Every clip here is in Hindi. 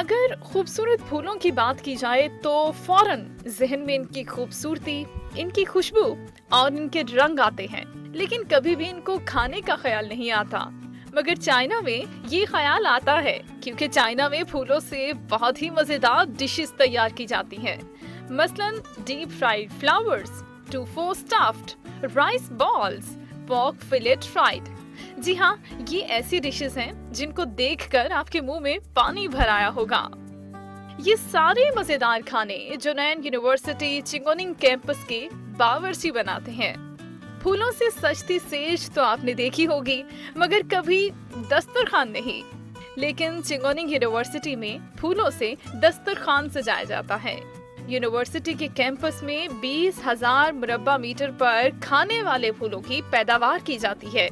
अगर खूबसूरत फूलों की बात की जाए तो फौरन जहन में इनकी खूबसूरती, इनकी खुशबू और इनके रंग आते हैं, लेकिन कभी भी इनको खाने का ख्याल नहीं आता। मगर चाइना में ये ख्याल आता है, क्योंकि चाइना में फूलों से बहुत ही मजेदार डिशेस तैयार की जाती हैं। मसलन deep fried flowers, tofu stuffed, rice balls, pork fillet fried. जी हाँ, ये ऐसी डिशेस हैं जिनको देखकर आपके मुंह में पानी भर आया होगा। ये सारे मजेदार खाने जोनान यूनिवर्सिटी चिंगोनिंग कैंपस के बावर्ची बनाते हैं। फूलों से सजती सेज तो आपने देखी होगी, मगर कभी दस्तरखान नहीं। लेकिन चिंगोनिंग यूनिवर्सिटी में फूलों से दस्तरखान सजाया जाता है। यूनिवर्सिटी के कैंपस में 20,000 मुरब्बा मीटर पर खाने वाले फूलों की पैदावार की जाती है।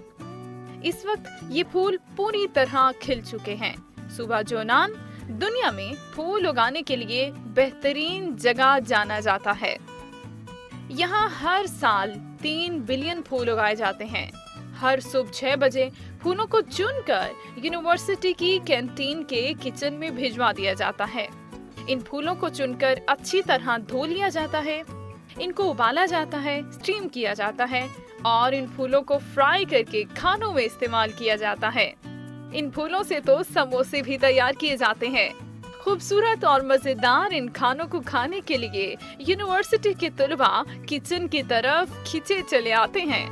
इस वक्त ये फूल पूरी तरह खिल चुके हैं। सूबा जोनान दुनिया में फूल उगाने के लिए बेहतरीन जगह जाना जाता है। यहाँ हर साल 3 बिलियन फूल उगाए जाते हैं। हर सुबह 6 बजे फूलों को चुनकर यूनिवर्सिटी की कैंटीन के किचन में भिजवा दिया जाता है। इन फूलों को चुनकर अच्छी तरह धो लिया जाता है, इनको उबाला जाता है, स्टीम किया जाता है और इन फूलों को फ्राई करके खानों में इस्तेमाल किया जाता है। इन फूलों से तो समोसे भी तैयार किए जाते हैं। खूबसूरत और मजेदार इन खानों को खाने के लिए यूनिवर्सिटी के तलबा किचन की तरफ खींचे चले आते हैं।